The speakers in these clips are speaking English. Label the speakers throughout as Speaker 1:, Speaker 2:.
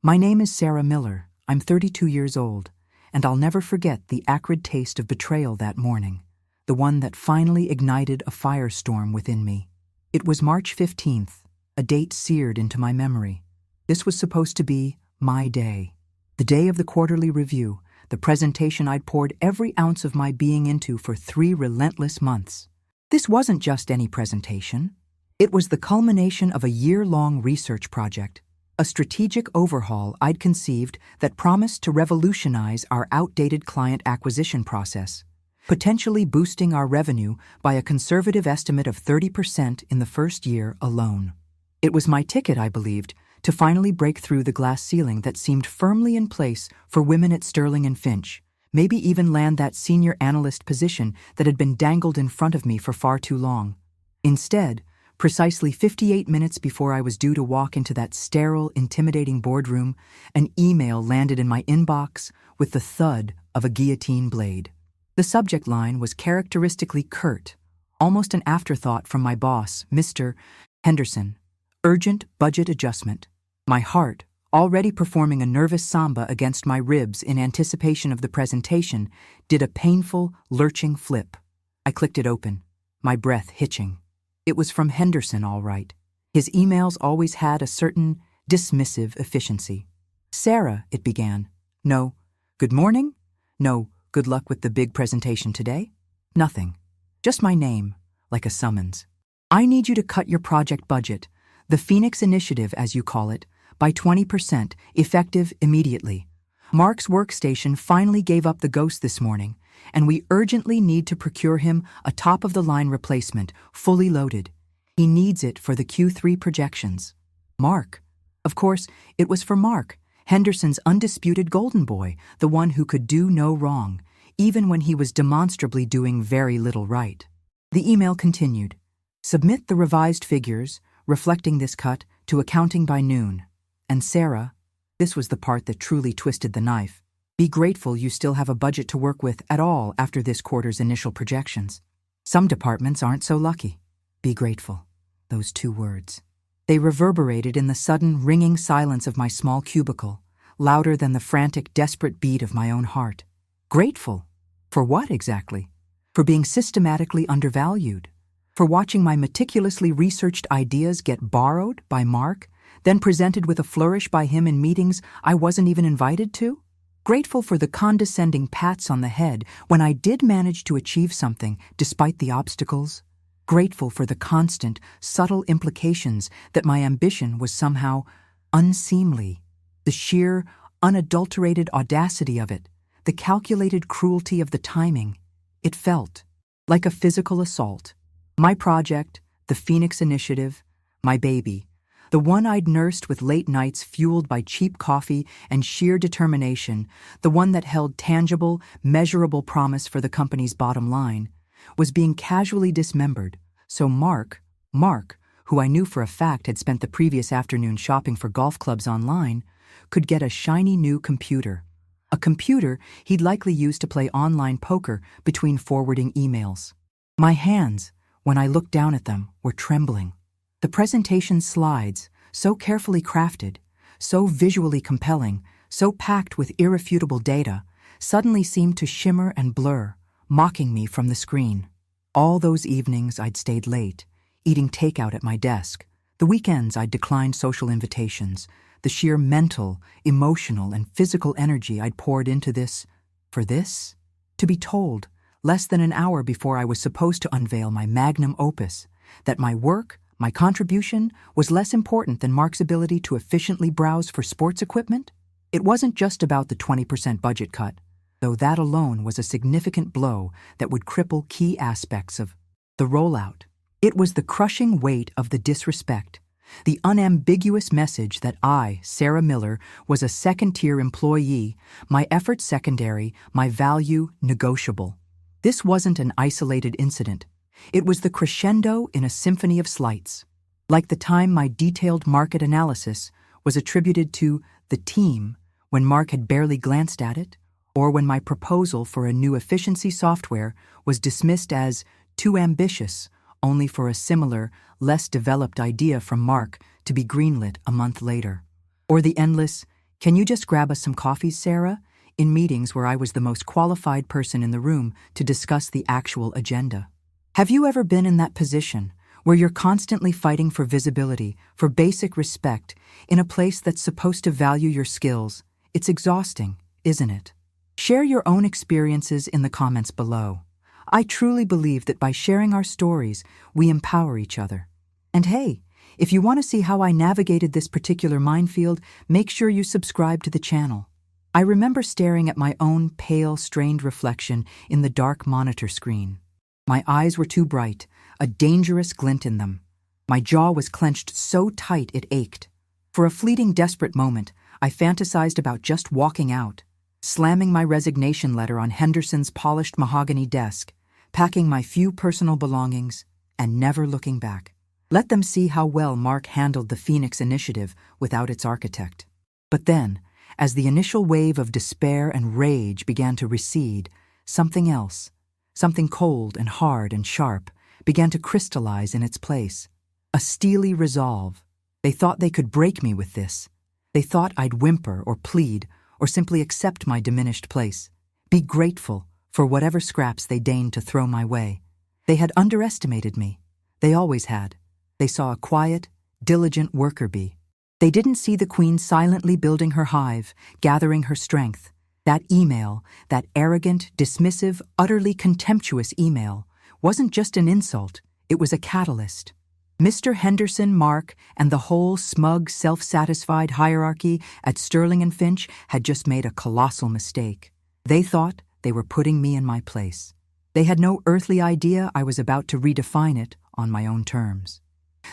Speaker 1: My name is Sarah Miller. I'm 32 years old, and I'll never forget the acrid taste of betrayal that morning, the one that finally ignited a firestorm within me. It was March 15th, a date seared into my memory. This was supposed to be my day, the day of the quarterly review, the presentation I'd poured every ounce of my being into for 3 relentless months. This wasn't just any presentation. It was the culmination of a year-long research project, a strategic overhaul I'd conceived that promised to revolutionize our outdated client acquisition process, potentially boosting our revenue by a conservative estimate of 30% in the first year alone. It was my ticket, I believed, to finally break through the glass ceiling that seemed firmly in place for women at Sterling and Finch, maybe even land that senior analyst position that had been dangled in front of me for far too long. Instead, precisely 58 minutes before I was due to walk into that sterile, intimidating boardroom, an email landed in my inbox with the thud of a guillotine blade. The subject line was characteristically curt, almost an afterthought from my boss, Mr. Henderson. Urgent budget adjustment. My heart, already performing a nervous samba against my ribs in anticipation of the presentation, did a painful, lurching flip. I clicked it open, my breath hitching. It was from Henderson, all right. His emails always had a certain dismissive efficiency. "Sarah," it began. No, "Good morning?" No, "Good luck with the big presentation today?" Nothing. Just my name, like a summons. "I need you to cut your project budget, the Phoenix Initiative, as you call it, by 20%, effective immediately. Mark's workstation finally gave up the ghost this morning, and we urgently need to procure him a top-of-the-line replacement, fully loaded. He needs it for the Q3 projections." Mark. Of course, it was for Mark, Henderson's undisputed golden boy, the one who could do no wrong, even when he was demonstrably doing very little right. The email continued. "Submit the revised figures, reflecting this cut, to accounting by noon. And Sarah," this was the part that truly twisted the knife, "be grateful you still have a budget to work with at all after this quarter's initial projections. Some departments aren't so lucky." Be grateful. Those 2 words. They reverberated in the sudden, ringing silence of my small cubicle, louder than the frantic, desperate beat of my own heart. Grateful? For what exactly? For being systematically undervalued? For watching my meticulously researched ideas get borrowed by Mark, then presented with a flourish by him in meetings I wasn't even invited to? Grateful for the condescending pats on the head when I did manage to achieve something despite the obstacles? Grateful for the constant, subtle implications that my ambition was somehow unseemly, the sheer, unadulterated audacity of it, the calculated cruelty of the timing. It felt like a physical assault. My project, the Phoenix Initiative, my baby, the one I'd nursed with late nights fueled by cheap coffee and sheer determination, the one that held tangible, measurable promise for the company's bottom line, was being casually dismembered, so Mark, who I knew for a fact had spent the previous afternoon shopping for golf clubs online, could get a shiny new computer. A computer he'd likely use to play online poker between forwarding emails. My hands, when I looked down at them, were trembling. The presentation slides, so carefully crafted, so visually compelling, so packed with irrefutable data, suddenly seemed to shimmer and blur, mocking me from the screen. All those evenings I'd stayed late, eating takeout at my desk. The weekends I'd declined social invitations. The sheer mental, emotional, and physical energy I'd poured into this. For this? To be told, less than an hour before I was supposed to unveil my magnum opus, that my work, my contribution, was less important than Mark's ability to efficiently browse for sports equipment? It wasn't just about the 20% budget cut, though that alone was a significant blow that would cripple key aspects of the rollout. It was the crushing weight of the disrespect, the unambiguous message that I, Sarah Miller, was a second-tier employee, my effort secondary, my value negotiable. This wasn't an isolated incident. It was the crescendo in a symphony of slights. Like the time my detailed market analysis was attributed to the team when Mark had barely glanced at it, or when my proposal for a new efficiency software was dismissed as too ambitious, only for a similar, less developed idea from Mark to be greenlit a month later. Or the endless, Can you just grab us some coffees, Sarah? In meetings where I was the most qualified person in the room to discuss the actual agenda. Have you ever been in that position where you're constantly fighting for visibility, for basic respect, in a place that's supposed to value your skills? It's exhausting, isn't it? Share your own experiences in the comments below. I truly believe that by sharing our stories, we empower each other. And hey, if you want to see how I navigated this particular minefield, make sure you subscribe to the channel. I remember staring at my own pale, strained reflection in the dark monitor screen. My eyes were too bright, a dangerous glint in them. My jaw was clenched so tight it ached. For a fleeting, desperate moment, I fantasized about just walking out, slamming my resignation letter on Henderson's polished mahogany desk, packing my few personal belongings, and never looking back. Let them see how well Mark handled the Phoenix Initiative without its architect. But then, as the initial wave of despair and rage began to recede, something else, something cold and hard and sharp, began to crystallize in its place. A steely resolve. They thought they could break me with this. They thought I'd whimper or plead or simply accept my diminished place, be grateful for whatever scraps they deigned to throw my way. They had underestimated me. They always had. They saw a quiet, diligent worker bee. They didn't see the queen silently building her hive, gathering her strength. That email, that arrogant, dismissive, utterly contemptuous email, wasn't just an insult, it was a catalyst. Mr. Henderson, Mark, and the whole smug, self-satisfied hierarchy at Sterling and Finch had just made a colossal mistake. They thought they were putting me in my place. They had no earthly idea I was about to redefine it on my own terms.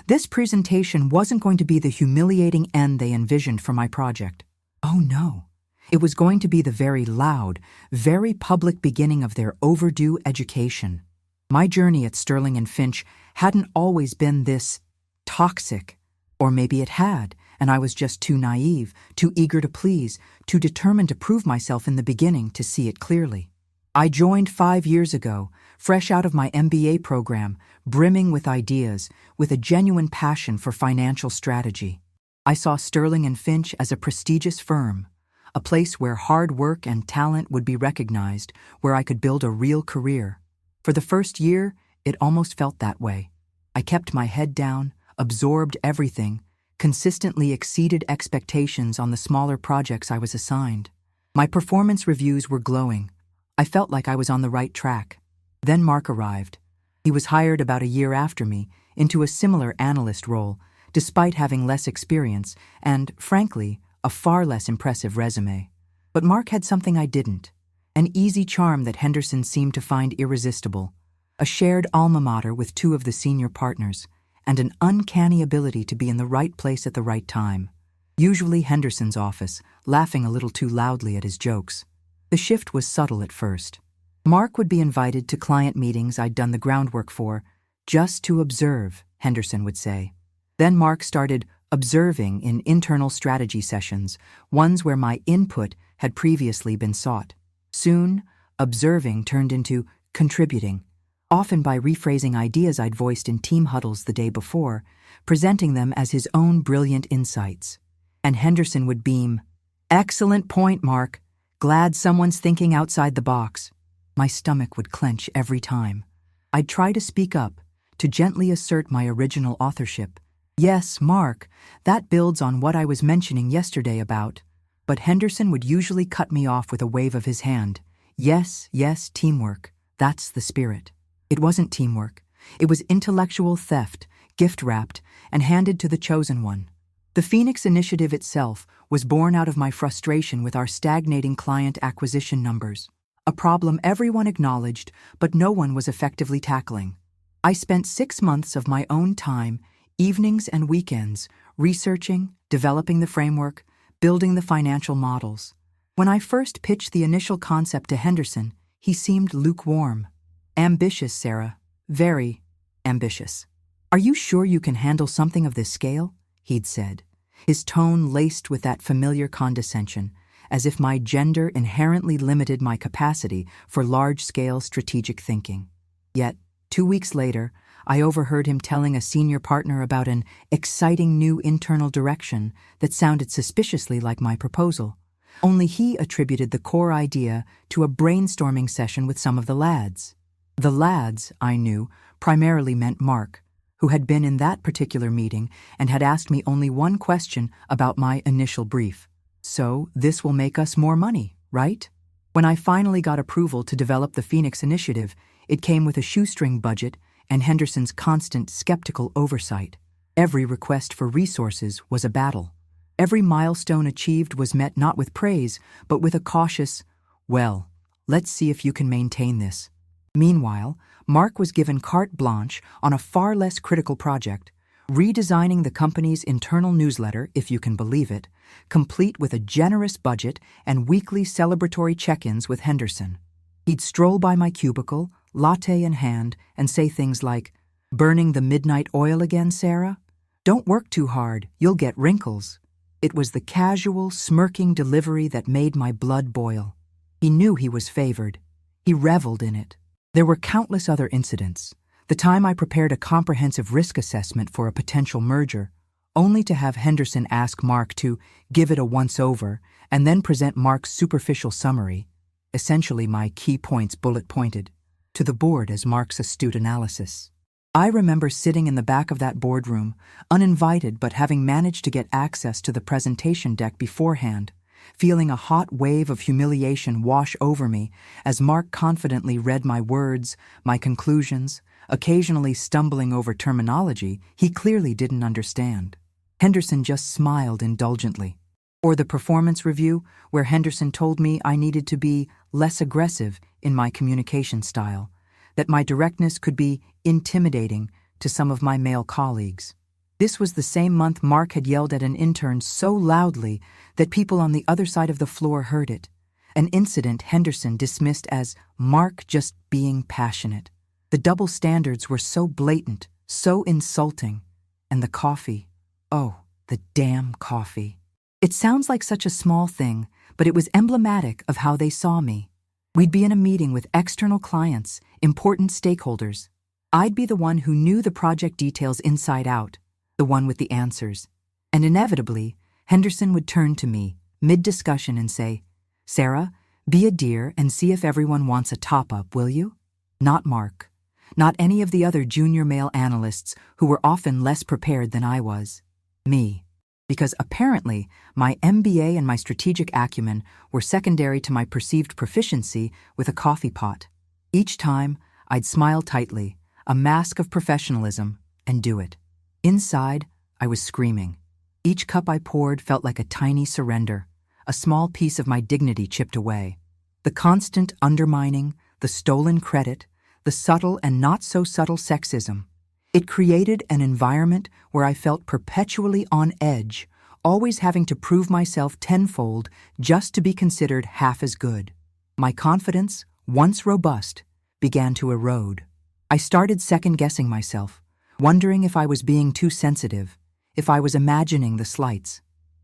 Speaker 1: This presentation wasn't going to be the humiliating end they envisioned for my project. Oh no. It was going to be the very loud, very public beginning of their overdue education. My journey at Sterling and Finch hadn't always been this toxic. Or maybe it had, and I was just too naive, too eager to please, too determined to prove myself in the beginning to see it clearly. I joined 5 years ago, fresh out of my MBA program, brimming with ideas, with a genuine passion for financial strategy. I saw Sterling and Finch as a prestigious firm, a place where hard work and talent would be recognized, where I could build a real career. For the first year, it almost felt that way. I kept my head down, absorbed everything, consistently exceeded expectations on the smaller projects I was assigned. My performance reviews were glowing. I felt like I was on the right track. Then Mark arrived. He was hired about a year after me into a similar analyst role, despite having less experience and, frankly, a far less impressive resume. But Mark had something I didn't, an easy charm that Henderson seemed to find irresistible, a shared alma mater with 2 of the senior partners, and an uncanny ability to be in the right place at the right time. Usually Henderson's office, laughing a little too loudly at his jokes. The shift was subtle at first. Mark would be invited to client meetings I'd done the groundwork for, just to observe, Henderson would say. Then Mark started observing in internal strategy sessions, ones where my input had previously been sought. Soon, observing turned into contributing, often by rephrasing ideas I'd voiced in team huddles the day before, presenting them as his own brilliant insights. And Henderson would beam, "Excellent point, Mark. Glad someone's thinking outside the box." My stomach would clench every time. I'd try to speak up, to gently assert my original authorship. "Yes, Mark, that builds on what I was mentioning yesterday about." But Henderson would usually cut me off with a wave of his hand. "Yes, teamwork. That's the spirit." It wasn't teamwork. It was intellectual theft, gift-wrapped, and handed to the chosen one. The Phoenix Initiative itself was born out of my frustration with our stagnating client acquisition numbers, a problem everyone acknowledged, but no one was effectively tackling. I spent 6 months of my own time, evenings and weekends, researching, developing the framework, building the financial models. When I first pitched the initial concept to Henderson, he seemed lukewarm. "Ambitious, Sarah. Very ambitious." "Are you sure you can handle something of this scale?" he'd said, his tone laced with that familiar condescension, as if my gender inherently limited my capacity for large-scale strategic thinking. Yet, 2 weeks later, I overheard him telling a senior partner about an exciting new internal direction that sounded suspiciously like my proposal. Only he attributed the core idea to a brainstorming session with some of the lads. The lads, I knew, primarily meant Mark, who had been in that particular meeting and had asked me only one question about my initial brief. So, this will make us more money, right? When I finally got approval to develop the Phoenix Initiative, it came with a shoestring budget and Henderson's constant skeptical oversight. Every request for resources was a battle. Every milestone achieved was met not with praise, but with a cautious, "Well, let's see if you can maintain this." Meanwhile, Mark was given carte blanche on a far less critical project, redesigning the company's internal newsletter, if you can believe it, complete with a generous budget and weekly celebratory check-ins with Henderson. He'd stroll by my cubicle, latte in hand, and say things like, "Burning the midnight oil again, Sarah? Don't work too hard, you'll get wrinkles." It was the casual, smirking delivery that made my blood boil. He knew he was favored. He reveled in it. There were countless other incidents. The time I prepared a comprehensive risk assessment for a potential merger, only to have Henderson ask Mark to give it a once-over and then present Mark's superficial summary, essentially my key points bullet-pointed, to the board as Mark's astute analysis. I remember sitting in the back of that boardroom, uninvited but having managed to get access to the presentation deck beforehand, feeling a hot wave of humiliation wash over me as Mark confidently read my words, my conclusions, occasionally stumbling over terminology he clearly didn't understand. Henderson just smiled indulgently. Or the performance review, where Henderson told me I needed to be less aggressive in my communication style, that my directness could be intimidating to some of my male colleagues. This was the same month Mark had yelled at an intern so loudly that people on the other side of the floor heard it, an incident Henderson dismissed as Mark just being passionate. The double standards were so blatant, so insulting. And the coffee. Oh, the damn coffee. It sounds like such a small thing, but it was emblematic of how they saw me. We'd be in a meeting with external clients, important stakeholders. I'd be the one who knew the project details inside out, the one with the answers. And inevitably, Henderson would turn to me, mid-discussion, and say, "Sarah, be a dear and see if everyone wants a top-up, will you?" Not Mark. Not any of the other junior male analysts who were often less prepared than I was. Me. Because apparently, my MBA and my strategic acumen were secondary to my perceived proficiency with a coffee pot. Each time, I'd smile tightly, a mask of professionalism, and do it. Inside, I was screaming. Each cup I poured felt like a tiny surrender, a small piece of my dignity chipped away. The constant undermining, the stolen credit, the subtle and not-so-subtle sexism. It created an environment where I felt perpetually on edge, always having to prove myself tenfold just to be considered half as good. My confidence, once robust, began to erode. I started second-guessing myself, wondering if I was being too sensitive, if I was imagining the slights.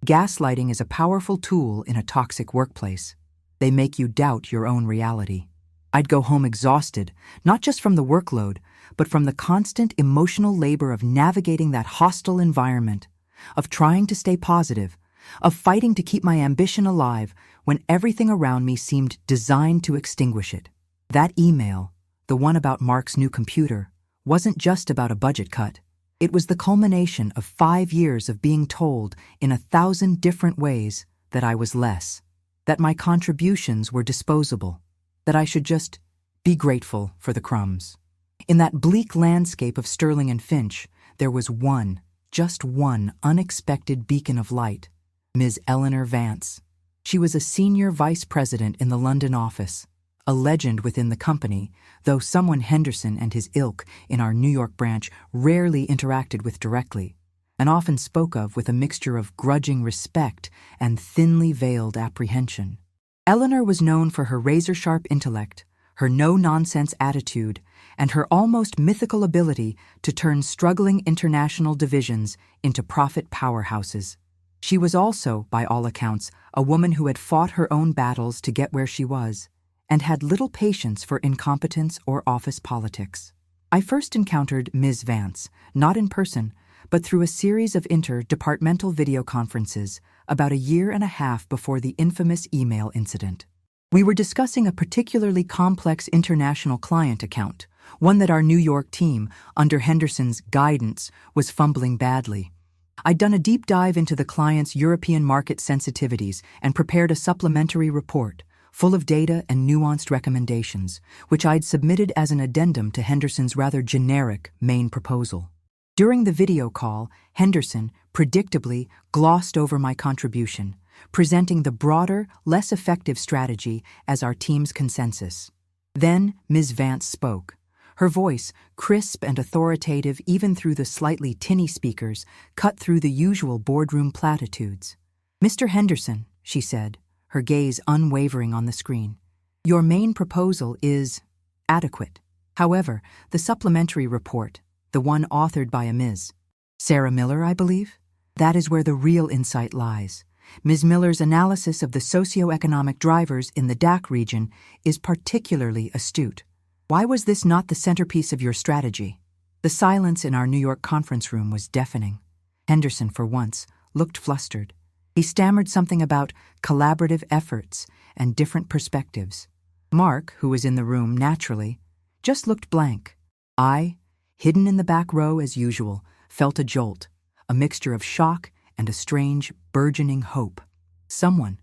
Speaker 1: Gaslighting is a powerful tool in a toxic workplace. They make you doubt your own reality. I'd go home exhausted, not just from the workload, but from the constant emotional labor of navigating that hostile environment, of trying to stay positive, of fighting to keep my ambition alive when everything around me seemed designed to extinguish it. That email, the one about Mark's new computer, wasn't just about a budget cut. It was the culmination of 5 years of being told in 1,000 different ways that I was less, that my contributions were disposable, that I should just be grateful for the crumbs. In that bleak landscape of Sterling and Finch, there was one, just one, unexpected beacon of light, Ms. Eleanor Vance. She was a senior vice president in the London office, a legend within the company, though someone Henderson and his ilk in our New York branch rarely interacted with directly, and often spoke of with a mixture of grudging respect and thinly veiled apprehension. Eleanor was known for her razor-sharp intellect, her no-nonsense attitude, and her almost mythical ability to turn struggling international divisions into profit powerhouses. She was also, by all accounts, a woman who had fought her own battles to get where she was, and had little patience for incompetence or office politics. I first encountered Ms. Vance, not in person, but through a series of inter-departmental video conferences about a year and a half before the infamous email incident. We were discussing a particularly complex international client account, one that our New York team, under Henderson's guidance, was fumbling badly. I'd done a deep dive into the client's European market sensitivities and prepared a supplementary report, full of data and nuanced recommendations, which I'd submitted as an addendum to Henderson's rather generic main proposal. During the video call, Henderson, predictably, glossed over my contribution, presenting the broader, less effective strategy as our team's consensus. Then Ms. Vance spoke. Her voice, crisp and authoritative even through the slightly tinny speakers, cut through the usual boardroom platitudes. "Mr. Henderson," she said, her gaze unwavering on the screen, "your main proposal is adequate. However, the supplementary report, the one authored by a Ms. Sarah Miller, I believe? That is where the real insight lies. Ms. Miller's analysis of the socioeconomic drivers in the DACH region is particularly astute. Why was this not the centerpiece of your strategy?" The silence in our New York conference room was deafening. Henderson, for once, looked flustered. He stammered something about collaborative efforts and different perspectives. Mark, who was in the room naturally, just looked blank. I, hidden in the back row as usual, felt a jolt, a mixture of shock and a strange, burgeoning hope. Someone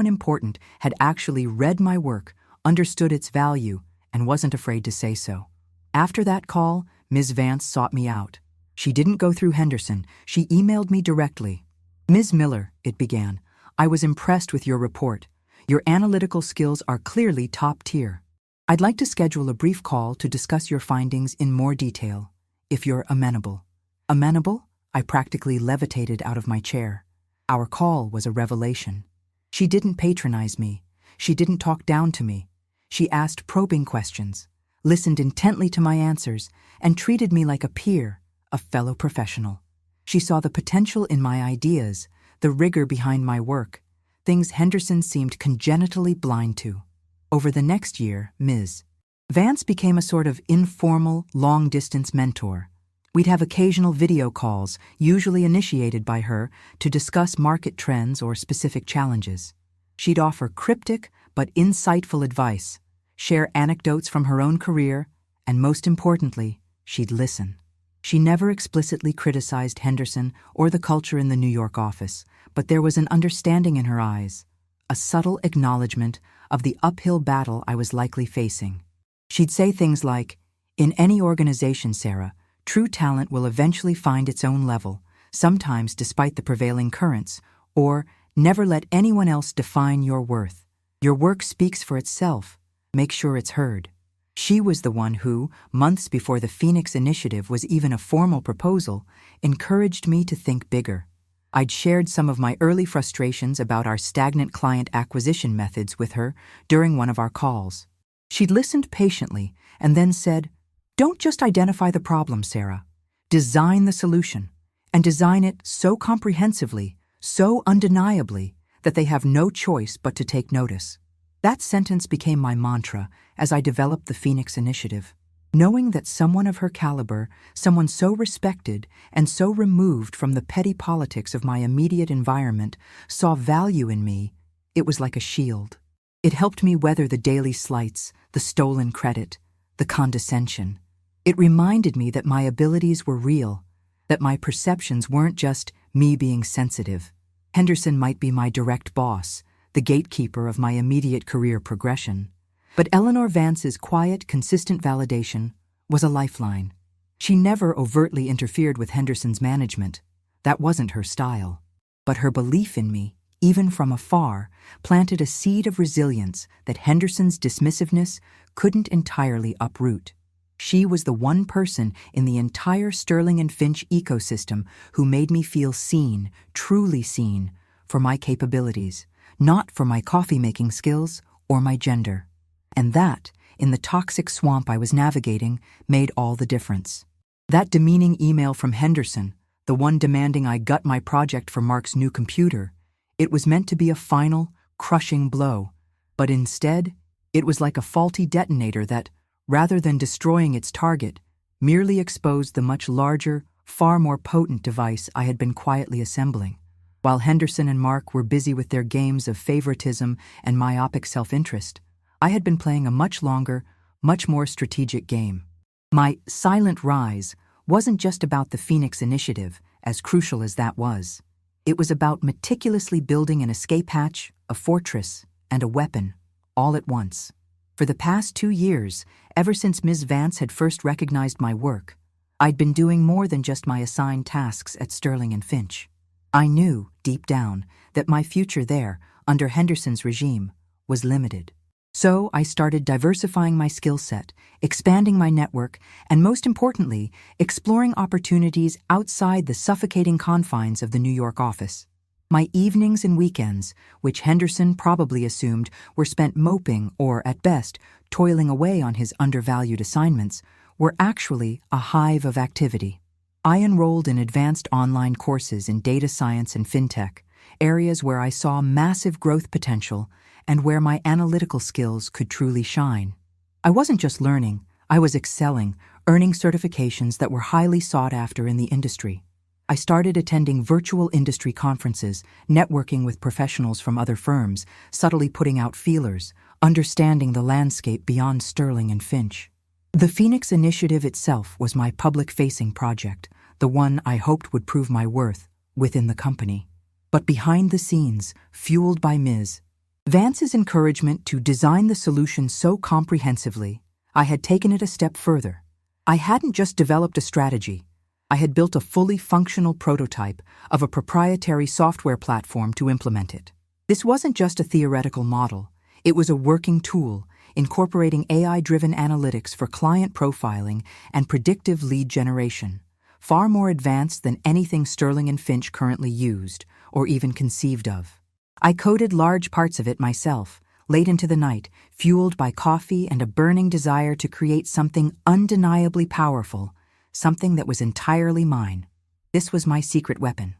Speaker 1: important, had actually read my work, understood its value, and wasn't afraid to say so. After that call, Ms. Vance sought me out. She didn't go through Henderson. She emailed me directly. "Ms. Miller," it began, "I was impressed with your report. Your analytical skills are clearly top tier. I'd like to schedule a brief call to discuss your findings in more detail, if you're amenable." Amenable? I practically levitated out of my chair. Our call was a revelation. She didn't patronize me. She didn't talk down to me. She asked probing questions, listened intently to my answers, and treated me like a peer, a fellow professional. She saw the potential in my ideas, the rigor behind my work, things Henderson seemed congenitally blind to. Over the next year, Ms. Vance became a sort of informal, long-distance mentor. We'd have occasional video calls, usually initiated by her, to discuss market trends or specific challenges. She'd offer cryptic but insightful advice, share anecdotes from her own career, and most importantly, she'd listen. She never explicitly criticized Henderson or the culture in the New York office, but there was an understanding in her eyes, a subtle acknowledgement of the uphill battle I was likely facing. She'd say things like, "In any organization, Sarah, true talent will eventually find its own level, sometimes despite the prevailing currents, or never let anyone else define your worth. Your work speaks for itself. Make sure it's heard." She was the one who, months before the Phoenix Initiative was even a formal proposal, encouraged me to think bigger. I'd shared some of my early frustrations about our stagnant client acquisition methods with her during one of our calls. She'd listened patiently and then said, "Don't just identify the problem, Sarah. Design the solution, and design it so comprehensively, so undeniably, that they have no choice but to take notice." That sentence became my mantra as I developed the Phoenix Initiative. Knowing that someone of her caliber, someone so respected and so removed from the petty politics of my immediate environment, saw value in me, it was like a shield. It helped me weather the daily slights, the stolen credit, the condescension. It reminded me that my abilities were real, that my perceptions weren't just me being sensitive. Henderson might be my direct boss, the gatekeeper of my immediate career progression. But Eleanor Vance's quiet, consistent validation was a lifeline. She never overtly interfered with Henderson's management. That wasn't her style. But her belief in me, even from afar, planted a seed of resilience that Henderson's dismissiveness couldn't entirely uproot. She was the one person in the entire Sterling and Finch ecosystem who made me feel seen, truly seen, for my capabilities, not for my coffee-making skills or my gender. And that, in the toxic swamp I was navigating, made all the difference. That demeaning email from Henderson, the one demanding I gut my project for Mark's new computer, it was meant to be a final, crushing blow. But instead, it was like a faulty detonator that, rather than destroying its target, merely exposed the much larger, far more potent device I had been quietly assembling. While Henderson and Mark were busy with their games of favoritism and myopic self-interest, I had been playing a much longer, much more strategic game. My silent rise wasn't just about the Phoenix Initiative, as crucial as that was. It was about meticulously building an escape hatch, a fortress, and a weapon, all at once. For the past 2 years, ever since Ms. Vance had first recognized my work, I'd been doing more than just my assigned tasks at Sterling and Finch. I knew, deep down, that my future there, under Henderson's regime, was limited. So I started diversifying my skill set, expanding my network, and most importantly, exploring opportunities outside the suffocating confines of the New York office. My evenings and weekends, which Henderson probably assumed were spent moping or, at best, toiling away on his undervalued assignments, were actually a hive of activity. I enrolled in advanced online courses in data science and fintech, areas where I saw massive growth potential and where my analytical skills could truly shine. I wasn't just learning, I was excelling, earning certifications that were highly sought after in the industry. I started attending virtual industry conferences, networking with professionals from other firms, subtly putting out feelers, understanding the landscape beyond Sterling and Finch. The Phoenix Initiative itself was my public-facing project, the one I hoped would prove my worth within the company. But behind the scenes, fueled by Ms. Vance's encouragement to design the solution so comprehensively, I had taken it a step further. I hadn't just developed a strategy. I had built a fully functional prototype of a proprietary software platform to implement it. This wasn't just a theoretical model. It was a working tool, incorporating AI-driven analytics for client profiling and predictive lead generation, far more advanced than anything Sterling and Finch currently used or even conceived of. I coded large parts of it myself, late into the night, fueled by coffee and a burning desire to create something undeniably powerful, something that was entirely mine. This was my secret weapon.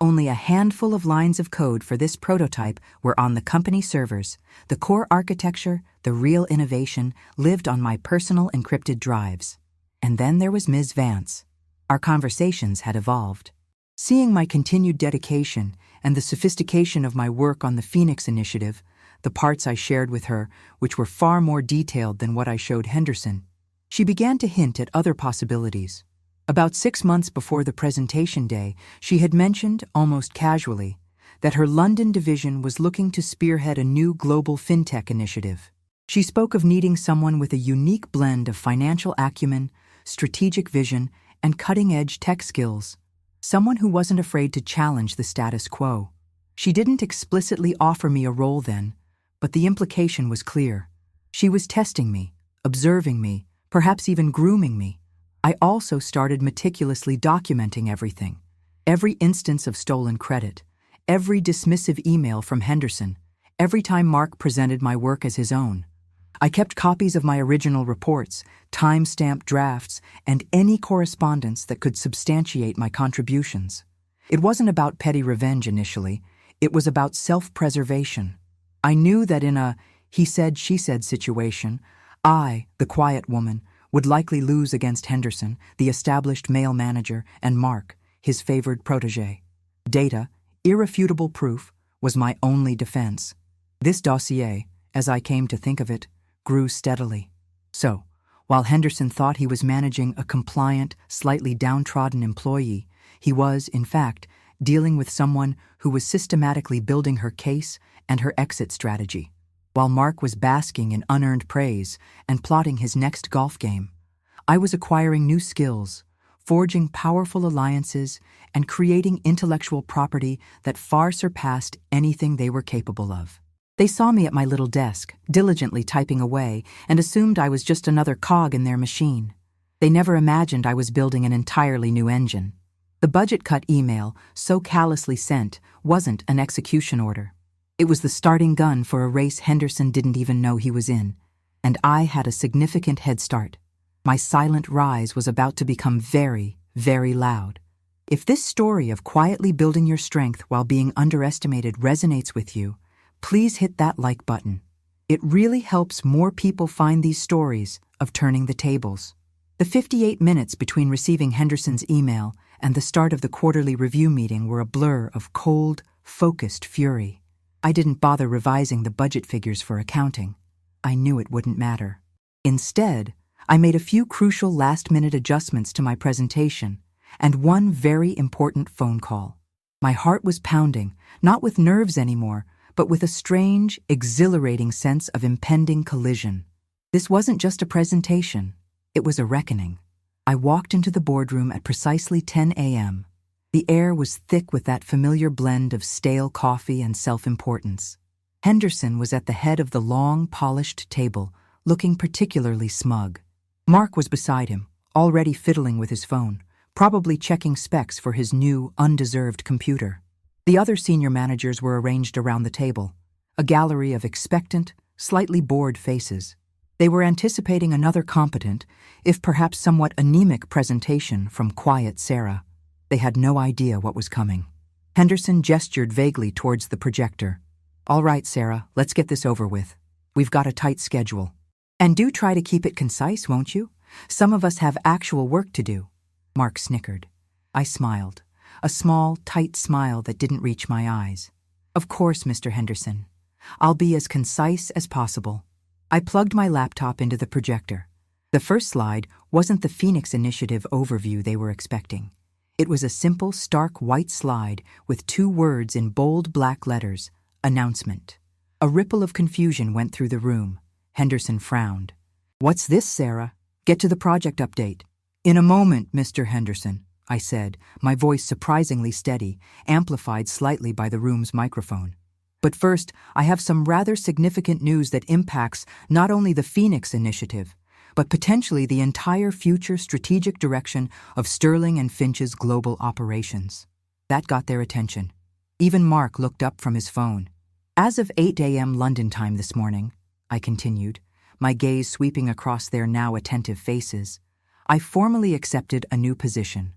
Speaker 1: Only a handful of lines of code for this prototype were on the company servers. The core architecture, the real innovation, lived on my personal encrypted drives. And then there was Ms. Vance. Our conversations had evolved. Seeing my continued dedication and the sophistication of my work on the Phoenix Initiative, the parts I shared with her, which were far more detailed than what I showed Henderson, she began to hint at other possibilities. About 6 months before the presentation day, she had mentioned, almost casually, that her London division was looking to spearhead a new global fintech initiative. She spoke of needing someone with a unique blend of financial acumen, strategic vision, and cutting-edge tech skills. Someone who wasn't afraid to challenge the status quo. She didn't explicitly offer me a role then, but the implication was clear. She was testing me, observing me, perhaps even grooming me. I also started meticulously documenting everything. Every instance of stolen credit, every dismissive email from Henderson, every time Mark presented my work as his own. I kept copies of my original reports, time-stamped drafts, and any correspondence that could substantiate my contributions. It wasn't about petty revenge initially. It was about self-preservation. I knew that in a he said, she said situation, I, the quiet woman, would likely lose against Henderson, the established male manager, and Mark, his favored protege. Data, irrefutable proof, was my only defense. This dossier, as I came to think of it, grew steadily. So, while Henderson thought he was managing a compliant, slightly downtrodden employee, he was, in fact, dealing with someone who was systematically building her case and her exit strategy. While Mark was basking in unearned praise and plotting his next golf game, I was acquiring new skills, forging powerful alliances, and creating intellectual property that far surpassed anything they were capable of. They saw me at my little desk, diligently typing away, and assumed I was just another cog in their machine. They never imagined I was building an entirely new engine. The budget cut email, so callously sent, wasn't an execution order. It was the starting gun for a race Henderson didn't even know he was in, and I had a significant head start. My silent rise was about to become very, very loud. If this story of quietly building your strength while being underestimated resonates with you, please hit that like button. It really helps more people find these stories of turning the tables. The 58 minutes between receiving Henderson's email and the start of the quarterly review meeting were a blur of cold, focused fury. I didn't bother revising the budget figures for accounting. I knew it wouldn't matter. Instead, I made a few crucial last-minute adjustments to my presentation and one very important phone call. My heart was pounding, not with nerves anymore, but with a strange, exhilarating sense of impending collision. This wasn't just a presentation. It was a reckoning. I walked into the boardroom at precisely 10 a.m. The air was thick with that familiar blend of stale coffee and self-importance. Henderson was at the head of the long, polished table, looking particularly smug. Mark was beside him, already fiddling with his phone, probably checking specs for his new, undeserved computer. The other senior managers were arranged around the table, a gallery of expectant, slightly bored faces. They were anticipating another competent, if perhaps somewhat anemic presentation from quiet Sarah. They had no idea what was coming. Henderson gestured vaguely towards the projector. "All right, Sarah, let's get this over with. We've got a tight schedule. And do try to keep it concise, won't you? Some of us have actual work to do." Mark snickered. I smiled, a small, tight smile that didn't reach my eyes. "Of course, Mr. Henderson. I'll be as concise as possible." I plugged my laptop into the projector. The first slide wasn't the Phoenix Initiative overview they were expecting. It was a simple, stark white slide with 2 words in bold black letters, "Announcement." A ripple of confusion went through the room. Henderson frowned. "What's this, Sarah? Get to the project update." "In a moment, Mr. Henderson," I said, my voice surprisingly steady, amplified slightly by the room's microphone. "But first, I have some rather significant news that impacts not only the Phoenix Initiative, but potentially the entire future strategic direction of Sterling and Finch's global operations." That got their attention. Even Mark looked up from his phone. "As of 8 a.m. London time this morning," I continued, my gaze sweeping across their now attentive faces, "I formally accepted a new position.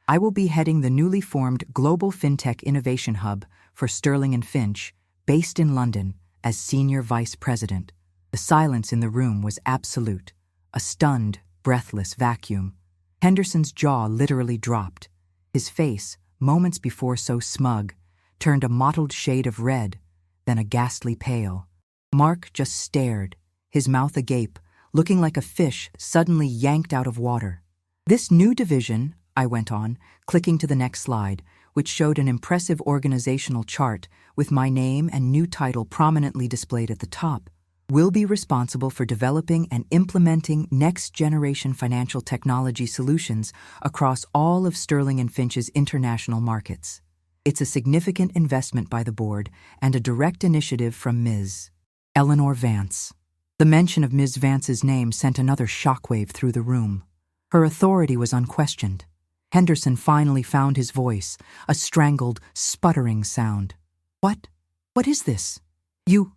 Speaker 1: I will be heading the newly formed Global FinTech Innovation Hub for Sterling and Finch, based in London, as Senior Vice President." The silence in the room was absolute, a stunned, breathless vacuum. Henderson's jaw literally dropped. His face, moments before so smug, turned a mottled shade of red, then a ghastly pale. Mark just stared, his mouth agape, looking like a fish suddenly yanked out of water. "This new division," I went on, clicking to the next slide, which showed an impressive organizational chart with my name and new title prominently displayed at the top, "will be responsible for developing and implementing next-generation financial technology solutions across all of Sterling and Finch's international markets. It's a significant investment by the board and a direct initiative from Ms. Eleanor Vance." The mention of Ms. Vance's name sent another shockwave through the room. Her authority was unquestioned. Henderson finally found his voice, a strangled, sputtering sound. "What? What is this? You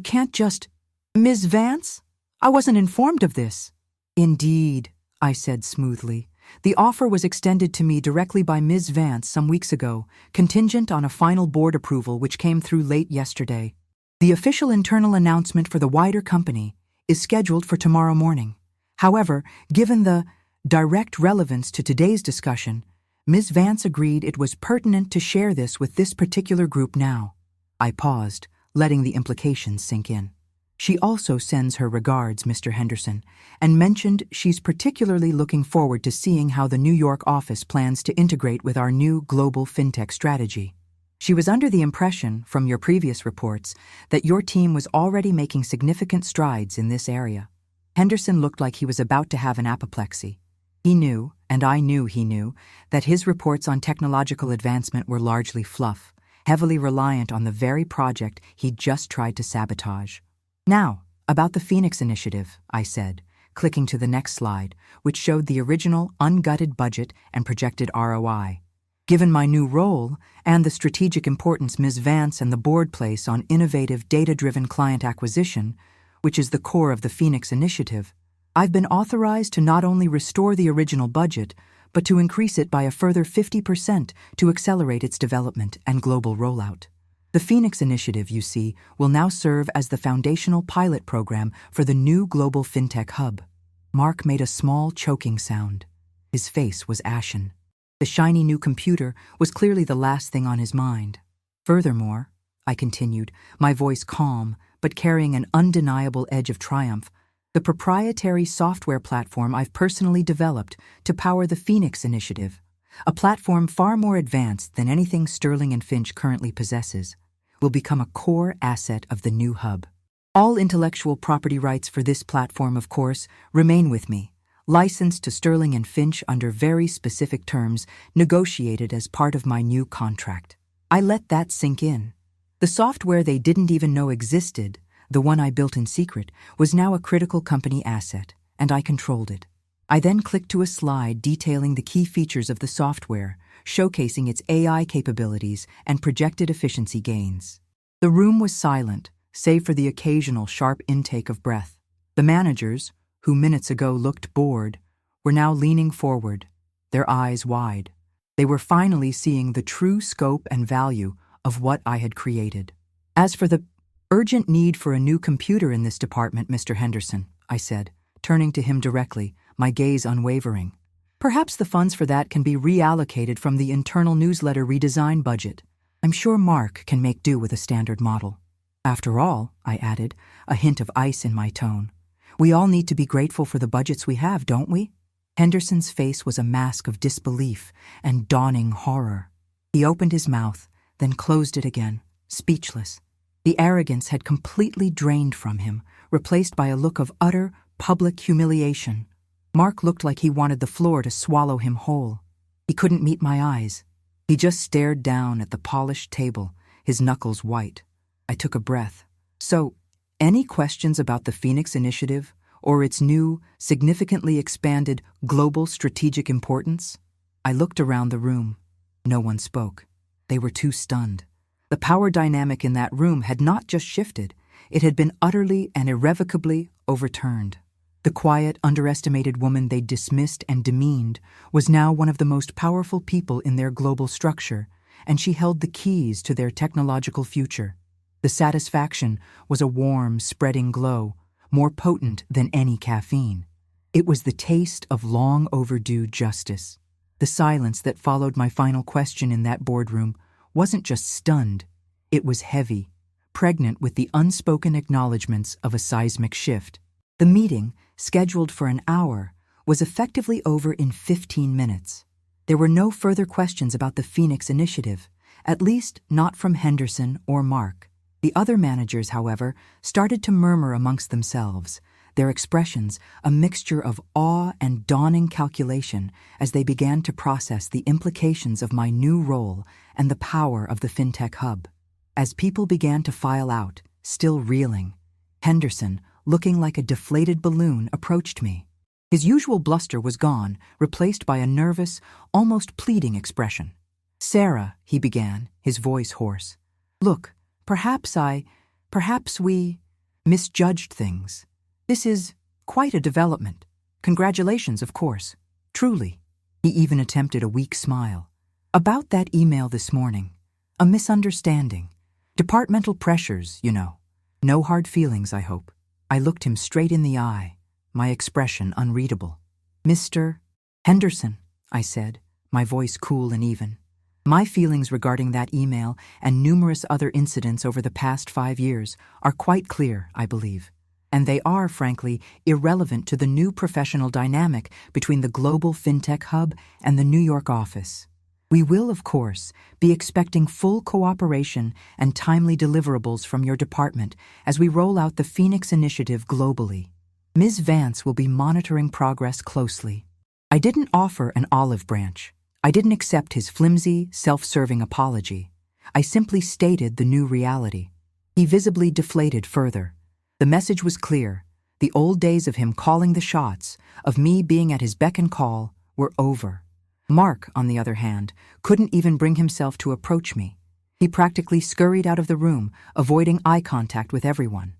Speaker 1: can't just— Ms. Vance? I wasn't informed of this." "Indeed," I said smoothly. "The offer was extended to me directly by Ms. Vance some weeks ago, contingent on a final board approval which came through late yesterday. The official internal announcement for the wider company is scheduled for tomorrow morning. However, given the direct relevance to today's discussion, Ms. Vance agreed it was pertinent to share this with this particular group now." I paused, letting the implications sink in. "She also sends her regards, Mr. Henderson, and mentioned she's particularly looking forward to seeing how the New York office plans to integrate with our new global fintech strategy. She was under the impression, from your previous reports, that your team was already making significant strides in this area." Henderson looked like he was about to have an apoplexy. He knew, and I knew he knew, that his reports on technological advancement were largely fluff, heavily reliant on the very project he'd just tried to sabotage. "Now, about the Phoenix Initiative," I said, clicking to the next slide, which showed the original ungutted budget and projected ROI. Given my new role and the strategic importance Ms. Vance and the board place on innovative data-driven client acquisition, which is the core of the Phoenix Initiative, I've been authorized to not only restore the original budget, but to increase it by a further 50% to accelerate its development and global rollout. The Phoenix Initiative, you see, will now serve as the foundational pilot program for the new Global FinTech Hub. Mark made a small choking sound. His face was ashen. The shiny new computer was clearly the last thing on his mind. Furthermore, I continued, my voice calm but carrying an undeniable edge of triumph, the proprietary software platform I've personally developed to power the Phoenix Initiative, a platform far more advanced than anything Sterling and Finch currently possesses, will become a core asset of the new hub. All intellectual property rights for this platform, of course, remain with me, licensed to Sterling and Finch under very specific terms negotiated as part of my new contract. I let that sink in. The software they didn't even know existed, the one I built in secret, was now a critical company asset, and I controlled it. I then clicked to a slide detailing the key features of the software, showcasing its AI capabilities and projected efficiency gains. The room was silent, save for the occasional sharp intake of breath. The managers, who minutes ago looked bored, were now leaning forward, their eyes wide. They were finally seeing the true scope and value of what I had created. As for the urgent need for a new computer in this department, Mr. Henderson, I said, turning to him directly, my gaze unwavering. Perhaps the funds for that can be reallocated from the internal newsletter redesign budget. I'm sure Mark can make do with a standard model. After all, I added, a hint of ice in my tone, we all need to be grateful for the budgets we have, don't we? Henderson's face was a mask of disbelief and dawning horror. He opened his mouth, then closed it again, speechless. The arrogance had completely drained from him, replaced by a look of utter, public humiliation. Mark looked like he wanted the floor to swallow him whole. He couldn't meet my eyes. He just stared down at the polished table, his knuckles white. I took a breath. So, any questions about the Phoenix Initiative or its new, significantly expanded global strategic importance? I looked around the room. No one spoke. They were too stunned. The power dynamic in that room had not just shifted, it had been utterly and irrevocably overturned. The quiet, underestimated woman they dismissed and demeaned was now one of the most powerful people in their global structure, and she held the keys to their technological future. The satisfaction was a warm, spreading glow, more potent than any caffeine. It was the taste of long overdue justice. The silence that followed my final question in that boardroom wasn't just stunned, it was heavy, pregnant with the unspoken acknowledgments of a seismic shift. The meeting, scheduled for an hour, was effectively over in 15 minutes. There were no further questions about the Phoenix Initiative, at least not from Henderson or Mark. The other managers, however, started to murmur amongst themselves, their expressions a mixture of awe and dawning calculation as they began to process the implications of my new role and the power of the FinTech hub. As people began to file out, still reeling, Henderson, looking like a deflated balloon, approached me. His usual bluster was gone, replaced by a nervous, almost pleading expression. "Sarah," he began, his voice hoarse. "Look, perhaps we misjudged things. This is quite a development. Congratulations, of course. Truly." He even attempted a weak smile. "About that email this morning. A misunderstanding. Departmental pressures, you know. No hard feelings, I hope." I looked him straight in the eye, my expression unreadable. "Mr. Henderson," I said, my voice cool and even. "My feelings regarding that email and numerous other incidents over the past 5 years are quite clear, I believe. And they are, frankly, irrelevant to the new professional dynamic between the global FinTech hub and the New York office. We will, of course, be expecting full cooperation and timely deliverables from your department as we roll out the Phoenix Initiative globally. Ms. Vance will be monitoring progress closely." I didn't offer an olive branch. I didn't accept his flimsy, self-serving apology. I simply stated the new reality. He visibly deflated further. The message was clear. The old days of him calling the shots, of me being at his beck and call, were over. Mark, on the other hand, couldn't even bring himself to approach me. He practically scurried out of the room, avoiding eye contact with everyone.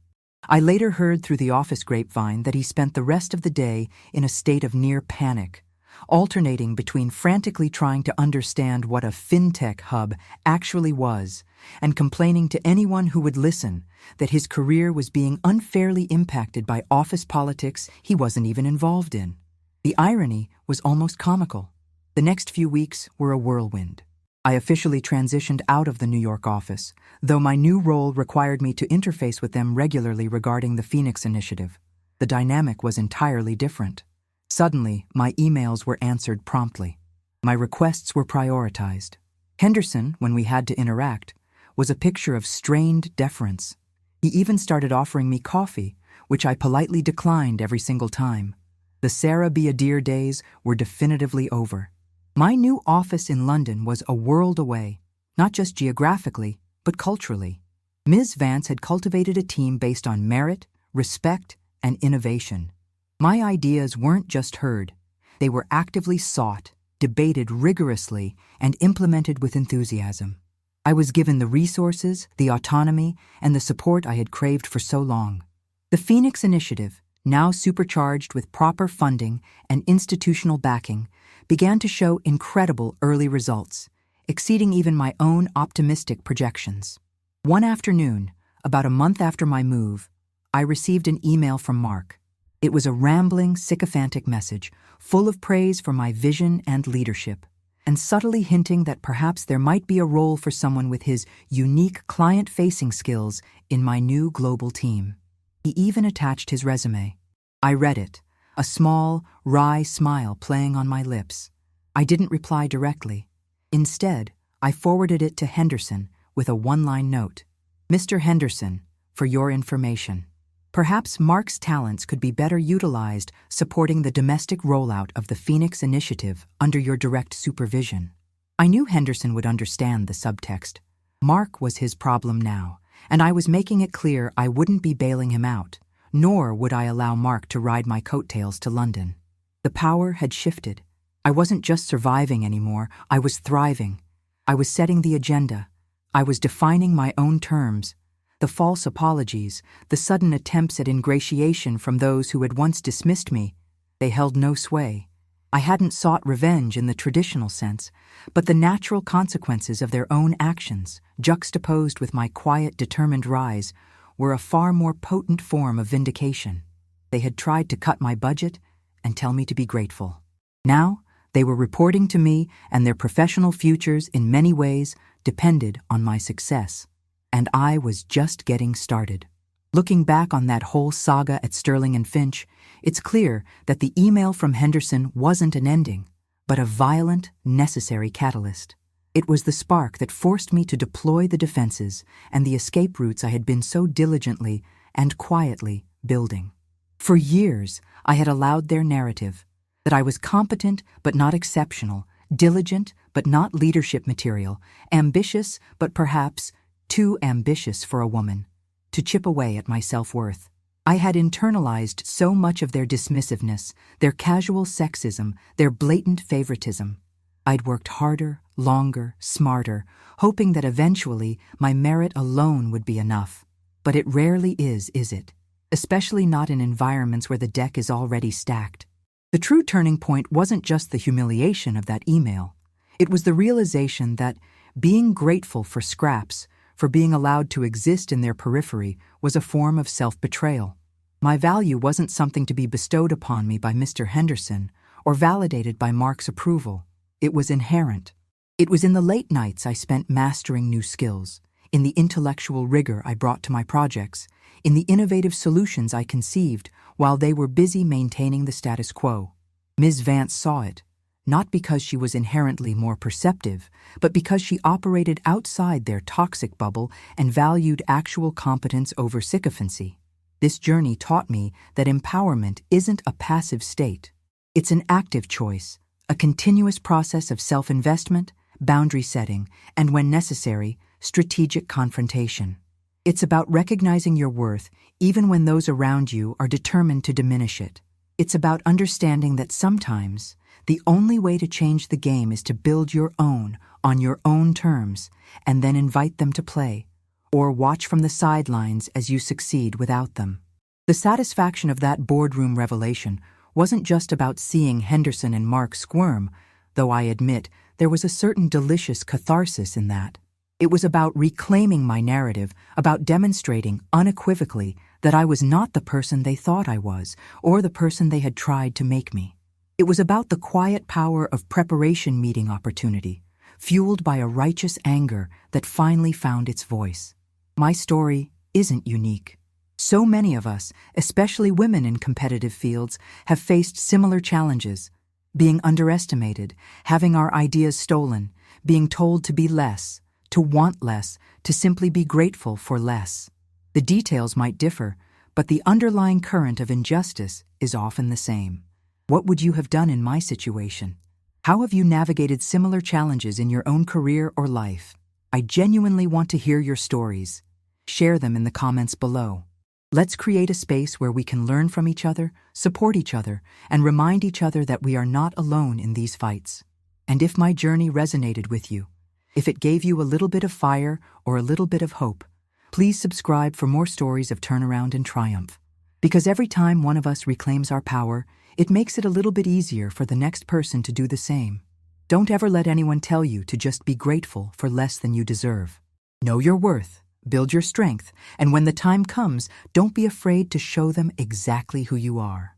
Speaker 1: I later heard through the office grapevine that he spent the rest of the day in a state of near panic, alternating between frantically trying to understand what a fintech hub actually was and complaining to anyone who would listen that his career was being unfairly impacted by office politics he wasn't even involved in. The irony was almost comical. The next few weeks were a whirlwind. I officially transitioned out of the New York office, though my new role required me to interface with them regularly regarding the Phoenix Initiative. The dynamic was entirely different. Suddenly, my emails were answered promptly. My requests were prioritized. Henderson, when we had to interact, was a picture of strained deference. He even started offering me coffee, which I politely declined every single time. The Sarah B. Adair days were definitively over. My new office in London was a world away, not just geographically, but culturally. Ms. Vance had cultivated a team based on merit, respect, and innovation. My ideas weren't just heard. They were actively sought, debated rigorously, and implemented with enthusiasm. I was given the resources, the autonomy, and the support I had craved for so long. The Phoenix Initiative, now supercharged with proper funding and institutional backing, began to show incredible early results, exceeding even my own optimistic projections. One afternoon, about a month after my move, I received an email from Mark. It was a rambling, sycophantic message, full of praise for my vision and leadership, and subtly hinting that perhaps there might be a role for someone with his unique client-facing skills in my new global team. He even attached his resume. I read it, a small, wry smile playing on my lips. I didn't reply directly. Instead, I forwarded it to Henderson with a one-line note. Mr. Henderson, for your information. Perhaps Mark's talents could be better utilized supporting the domestic rollout of the Phoenix Initiative under your direct supervision. I knew Henderson would understand the subtext. Mark was his problem now, and I was making it clear I wouldn't be bailing him out, nor would I allow Mark to ride my coattails to London. The power had shifted. I wasn't just surviving anymore, I was thriving. I was setting the agenda. I was defining my own terms. The false apologies, the sudden attempts at ingratiation from those who had once dismissed me, they held no sway. I hadn't sought revenge in the traditional sense, but the natural consequences of their own actions, juxtaposed with my quiet, determined rise, were a far more potent form of vindication. They had tried to cut my budget and tell me to be grateful. Now, they were reporting to me, and their professional futures, in many ways, depended on my success. And I was just getting started. Looking back on that whole saga at Sterling and Finch, it's clear that the email from Henderson wasn't an ending, but a violent, necessary catalyst. It was the spark that forced me to deploy the defenses and the escape routes I had been so diligently and quietly building. For years, I had allowed their narrative, that I was competent but not exceptional, diligent but not leadership material, ambitious but perhaps too ambitious for a woman, to chip away at my self-worth. I had internalized so much of their dismissiveness, their casual sexism, their blatant favoritism. I'd worked harder, longer, smarter, hoping that eventually my merit alone would be enough. But it rarely is it? Especially not in environments where the deck is already stacked. The true turning point wasn't just the humiliation of that email. It was the realization that being grateful for scraps, for being allowed to exist in their periphery, was a form of self-betrayal. My value wasn't something to be bestowed upon me by Mr. Henderson or validated by Mark's approval. It was inherent. It was in the late nights I spent mastering new skills, in the intellectual rigor I brought to my projects, in the innovative solutions I conceived while they were busy maintaining the status quo. Ms. Vance saw it, not because she was inherently more perceptive, but because she operated outside their toxic bubble and valued actual competence over sycophancy. This journey taught me that empowerment isn't a passive state. It's an active choice, a continuous process of self-investment, boundary setting, and when necessary, strategic confrontation. It's about recognizing your worth even when those around you are determined to diminish it. It's about understanding that sometimes the only way to change the game is to build your own on your own terms and then invite them to play, or watch from the sidelines as you succeed without them. The satisfaction of that boardroom revelation wasn't just about seeing Henderson and Mark squirm, though I admit there was a certain delicious catharsis in that. It was about reclaiming my narrative, about demonstrating unequivocally that I was not the person they thought I was, or the person they had tried to make me. It was about the quiet power of preparation meeting opportunity, fueled by a righteous anger that finally found its voice. My story isn't unique. So many of us, especially women in competitive fields, have faced similar challenges: being underestimated, having our ideas stolen, being told to be less, to want less, to simply be grateful for less. The details might differ, but the underlying current of injustice is often the same. What would you have done in my situation? How have you navigated similar challenges in your own career or life? I genuinely want to hear your stories. Share them in the comments below. Let's create a space where we can learn from each other, support each other, and remind each other that we are not alone in these fights. And if my journey resonated with you, if it gave you a little bit of fire or a little bit of hope, please subscribe for more stories of turnaround and triumph. Because every time one of us reclaims our power, it makes it a little bit easier for the next person to do the same. Don't ever let anyone tell you to just be grateful for less than you deserve. Know your worth, build your strength, and when the time comes, don't be afraid to show them exactly who you are.